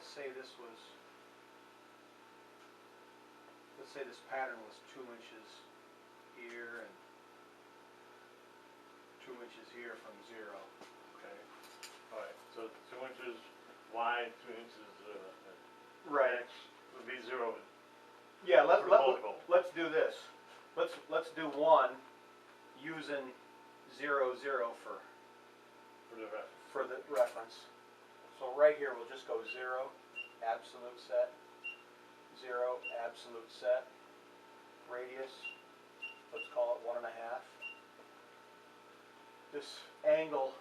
let's say this pattern was 2 inches here and 2 inches here from 0. Okay. Alright, so 2 inches wide, 2 inches, Right. would be 0. Yeah, For both holes. let's do this. Let's do one using 0, 0 For the reference. for the reference. So right here we'll just go 0, absolute set, 0, absolute set, radius, let's call it 1.5. This angle,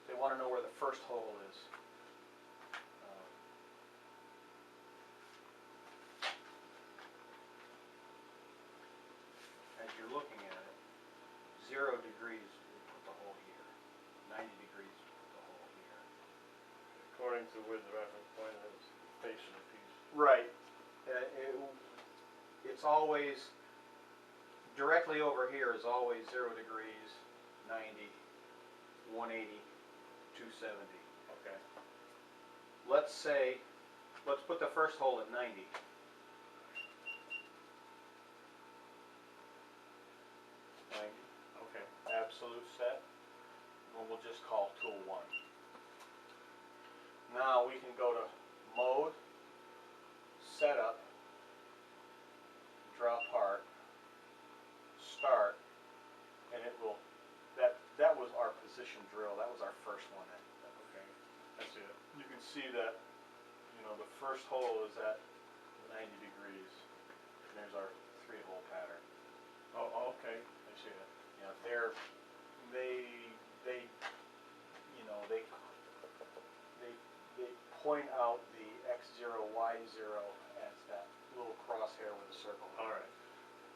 they want to know where the first hole is. As you're looking at it, 0 degrees, we put the hole here. 90 degrees, we put the hole here. According to where the reference point is, facing the piece. Right. It's always, directly over here is always 0 degrees, 90, 180, 270. Okay. Let's put the first hole at 90. Okay. Absolute set, and we'll just call tool 1. Now we can go to mode, setup, draw part, start, and it will, that was our position drill, that was our first one. Okay. I see it. You can see that, the first hole is at 90 degrees, and there's our 3-hole pattern. Oh, okay. I see it. Yeah, they point out the X0, Y0 as that little crosshair with a circle. All right.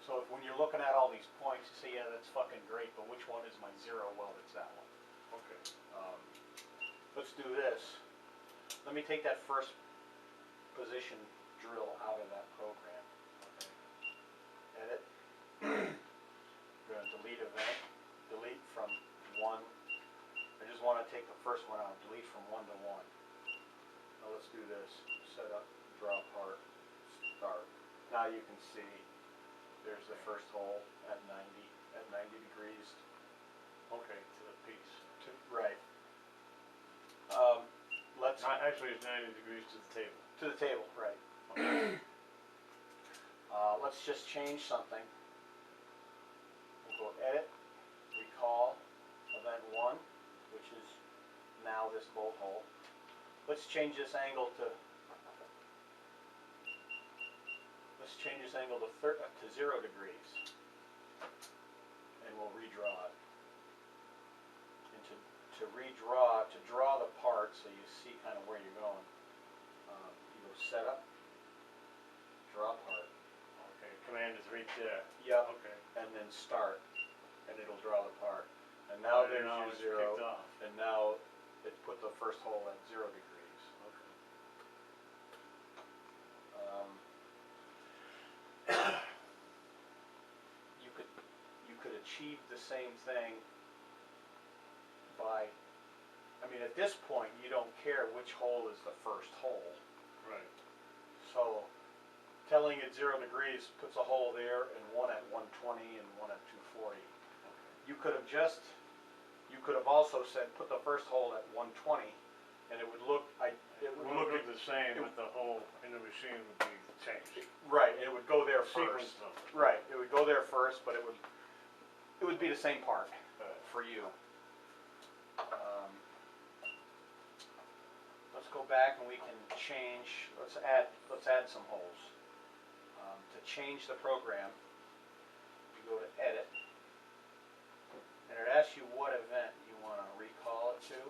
So when you're looking at all these points, you say, yeah, that's fucking great, but which one is my 0? Well, it's that one. Okay. Let's do this. Let me take that first position drill out of that program. Okay. Edit. We're going to delete event. Delete from 1. I just want to take the first one out. Delete from 1 to 1. Now let's do this. Set up, draw part, start. Now you can see there's the first hole at 90 degrees. Okay, to the piece. Right. Let's Actually, it's 90 degrees to the table. to the table. Right. Okay. Let's just change something. We'll go edit, recall, event 1, which is now this bolt hole. Let's change this angle to 0 degrees, and we'll redraw it. And to draw the part so you see kind of where you're going, you go setup, draw part. Okay, command is right there. Yep. Okay. And then start, and it'll draw the part. And now there's your 0, kicked off. and now it put the first hole at 0 degrees. Okay. You could achieve the same thing by, at this point you don't care which hole is the first hole. Right. So telling it 0 degrees puts a hole there and one at 120 and one at 240. You could have also said put the first hole at 120, and it would look the same, but the hole in the machine would be changed. right. It would go there Sequence first. number. Right. It would go there first, but it would be the same part for you. Let's go back and we can change. Let's add some holes. To change the program, you go to edit, and it asks you what event you want to recall it to.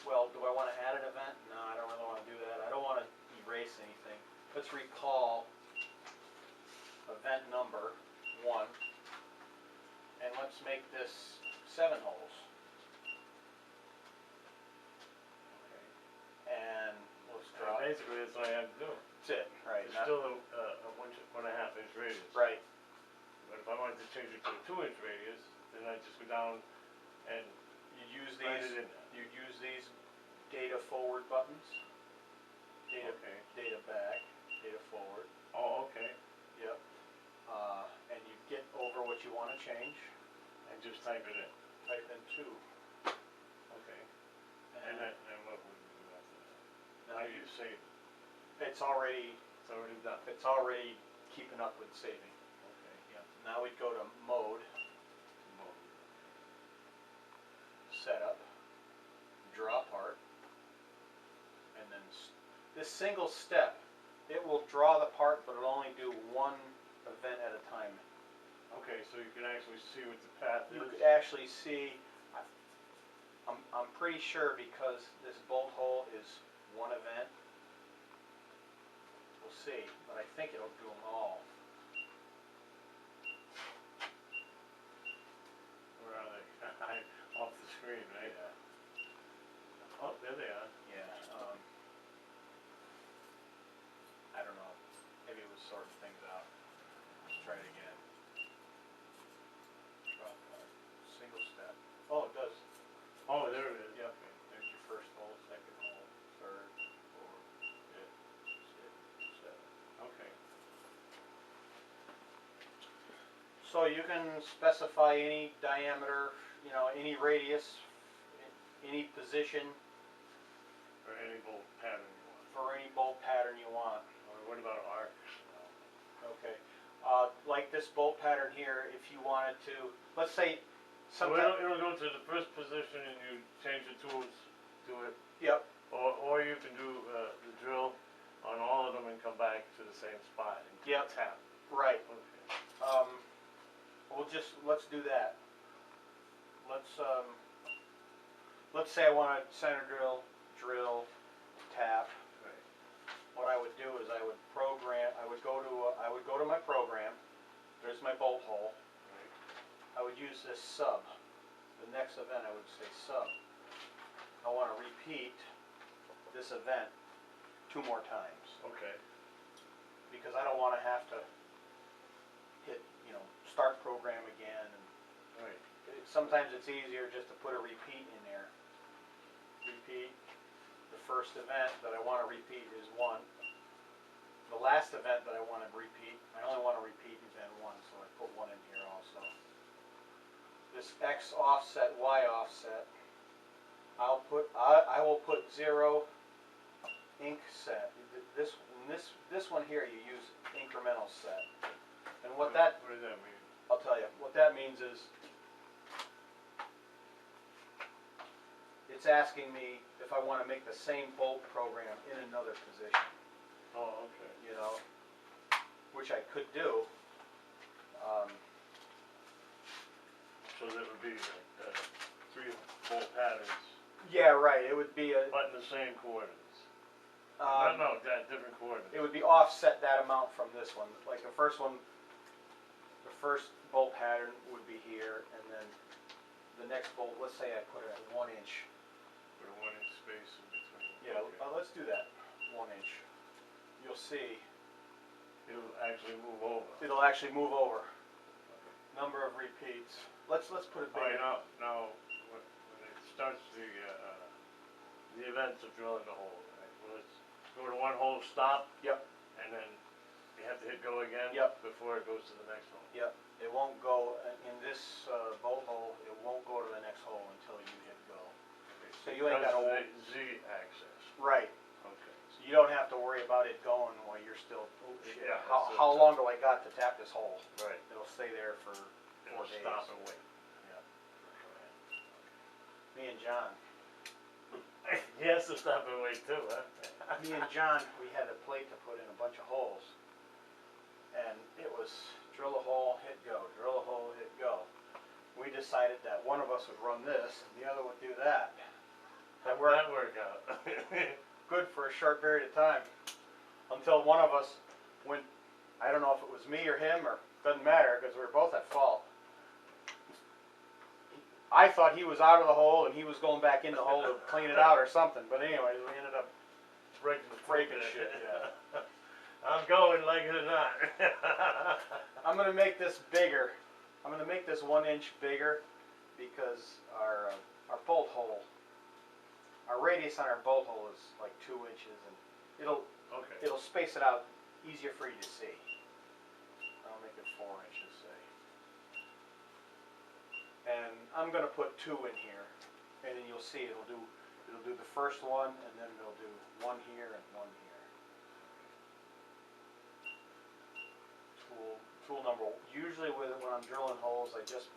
Well, do I want to add an event? No, I don't really want to do that. I don't want to erase anything. Let's recall event number 1, and let's make this 7 holes. Okay. And let's draw. Basically, that's all I have to do. That's it, right? It's still a 1.5 inch radius. Right. But if I wanted to change it to a 2-inch radius, then I just go down and You'd use write these. it in there. You'd use these data forward buttons. Data, Okay. data back, data forward. Oh, okay. Yep. And you get over what you want to change. And just type it in. Type in 2. Okay. And then what would you do after that? now How do you save it? it's already done. it's already keeping up with saving. Okay. Yep. Now we'd go to mode, Mode. setup, draw part, and then this single step, it will draw the part, but it'll only do one event at a time. Okay, so you can actually see what the path You is. could actually see, I'm pretty sure because this bolt hole is one event. We'll see, but I think it'll do them all. Where are they? Off the screen, right? Yeah. Oh, there they are. Yeah. I don't know. Maybe it was sorting things out. Let's try it again. Drop part. Single step. Oh, it does. Oh, there it is. Yep. Okay. There's your first hole, second hole, third, fourth, fifth, sixth, seventh. Okay. So you can specify any diameter, any radius, any position Or any bolt pattern you want. for any bolt pattern you want. Or what about arcs? Okay. Like this bolt pattern here, if you wanted to, let's say, So sometimes. it'll go to the first position and you change the tools to it. Yep. Or you can do the drill on all of them and come back to the same spot and Yep. tap. Right. Okay. Let's do that. Let's say I want to center drill, tap. Right. What I would do is I would go to my program. There's my bolt hole. Right. I would use this sub. The next event I would say sub. I want to repeat this event 2 more times Okay. because I don't want to have to hit, start program again. And Right. sometimes it's easier just to put a repeat in there. Repeat. The first event that I want to repeat is 1. The last event that I want to repeat, I only want to repeat event 1, so I put 1 in here also. This X offset, Y offset, I will put 0 ink set. This one here you use incremental set. And what does that mean? I'll tell you, what that means is it's asking me if I want to make the same bolt program in another position, Oh, okay. which I could do. So that would be like 3 bolt patterns, Yeah, right. It would be but in the same coordinates. No, different coordinates. it would be offset that amount from this one. Like the first one, the first bolt pattern would be here, and then the next bolt. Let's say I put it at 1 inch. Put a 1 inch space in between. Yeah, Okay. let's do that. 1 inch. You'll see It'll actually move over. it'll actually move over. Number of repeats. Let's put it All right, bigger. now when it starts the events of drilling the hole, right? Well, let's go to 1 hole, stop. Yep. And then you have to hit go again. Yep. Before it goes to the next hole. Yep. It won't go in this bolt hole. It won't go to the next hole until you hit go. Okay, So you ain't because gotta of the Z axis. Right. Okay. So you don't have to worry about it going while you're still. Oh shit! Yeah, How that's how it. long do I got to tap this hole? Right. It'll stay there for 4 It'll days. stop and wait. Me and John. He has to stop and wait too, huh? Me and John, we had a plate to put in a bunch of holes, and it was drill a hole, hit go, drill a hole, hit go. We decided that one of us would run this, and the other would do that. How That would worked that work out? good for a short period of time, until one of us went. I don't know if it was me or him, or doesn't matter because we were both at fault. I thought he was out of the hole and he was going back in the hole to clean it out or something. But anyways, we ended up breaking shit. Yeah. I'm going like it or not. I'm gonna make this bigger. I'm gonna make this 1 inch bigger because our bolt hole our radius on our bolt hole is like 2 inches, and Okay. it'll space it out easier for you to see. I'll make it 4 inches, say. And I'm gonna put 2 in here, and then you'll see it'll do the first one, and then it'll do 1 here and 1 here. Tool number, usually when I'm drilling holes, I just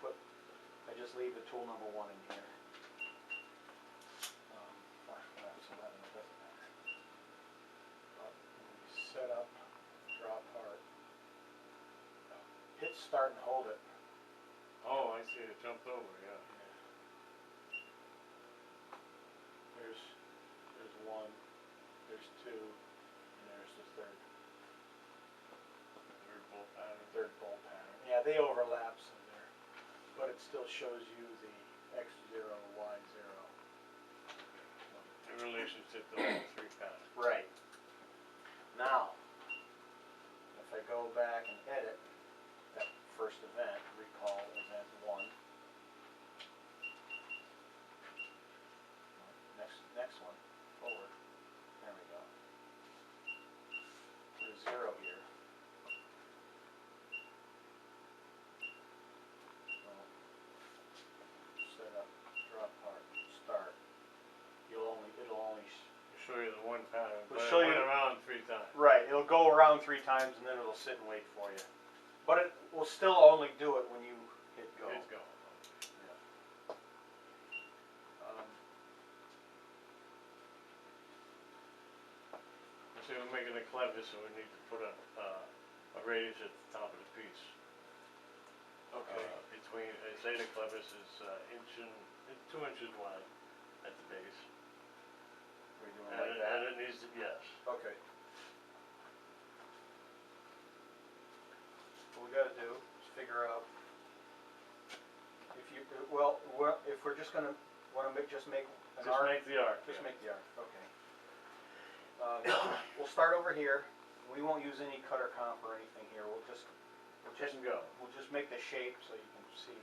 leave the tool number 1 in here. So that it doesn't matter. But when you set up, drop part, hit start and hold it. Oh, I see, it jumped over, yeah. There's 1, there's 2, and there's the third Bolt pattern. third bolt pattern. Yeah, they overlap some there, but it still shows you the X0, Y0. In relationship to all 3 patterns. Right. Now, if I go back and edit that first event, recall event 1. Next one, forward. There we go. Put a 0 here. Set up, drop part, start. It'll only Show you the 1 pattern, We'll but show it went you- around 3 times. right. It'll go around 3 times and then it'll sit and wait for you. But it will still only do it when you hit go. It's going. Yeah. So we're making a clevis, so we need to put a radius at the top of the piece. Okay. Between, say the clevis is 2 inches wide at the base. We're doing And like it, that. and it needs to, yes. Okay. What we gotta do is figure out if we're just gonna just make an Just arc. make the arc. Just yeah. make the arc. Okay. We'll start over here. We won't use any cutter comp or anything here. We'll just go. We'll just make the shape so you can see.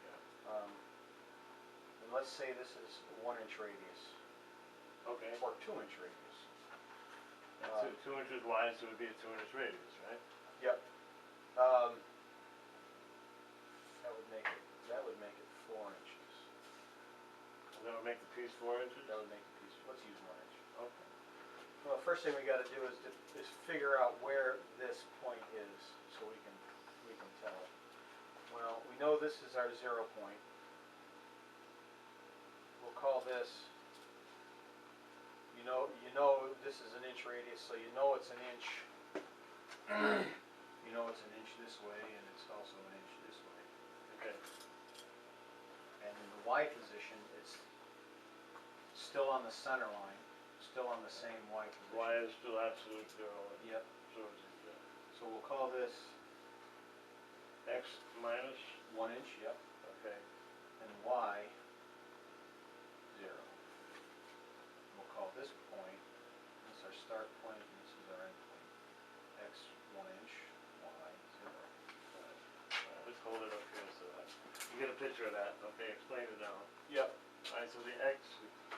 Yeah. And let's say this is a 1 inch radius Okay. or 2 inch radius. And 2 inches wide, so it would be a 2 inch radius, right? Yep. That would make it 4 inches. And that would make the piece 4 inches? That would make the piece. Let's use 1 inch. Okay. Well, first thing we got to do is figure out where this point is, so we can tell. Well, we know this is our 0 point. We'll call this. You know this is an inch radius, so you know it's an inch. You know it's an inch this way, and it's also an inch this way. Okay. And in the Y position, it's still on the center line, still on the same Y position. Y is still absolute 0. Yep. So is it, So we'll call this X minus? 1 inch, yep, Okay. and Y 0. We'll call this point, this is our start point, and this is our end point. X 1 inch, Y 0. Let's hold it up here so that you get a picture of that. Okay, explain it now. Yep. Alright, so the X,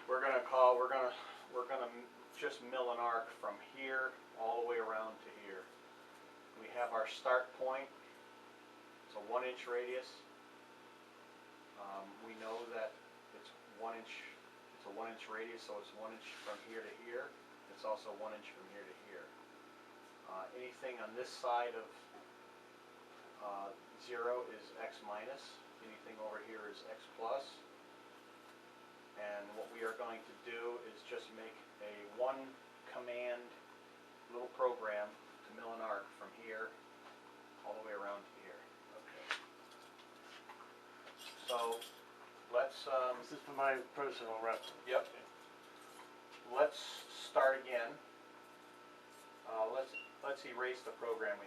We're gonna just mill an arc from here all the way around to here. We have our start point. It's a 1 inch radius. We know that it's 1 inch. It's a 1 inch radius, so it's 1 inch from here to here. It's also 1 inch from here to here. Anything on this side of 0 is X minus. Anything over here is X plus. And what we are going to do is just make a 1 command little program to mill an arc from here all the way around to here. okay. So let's This is for my personal reference. Yep. Okay. let's start again. Let's erase the program we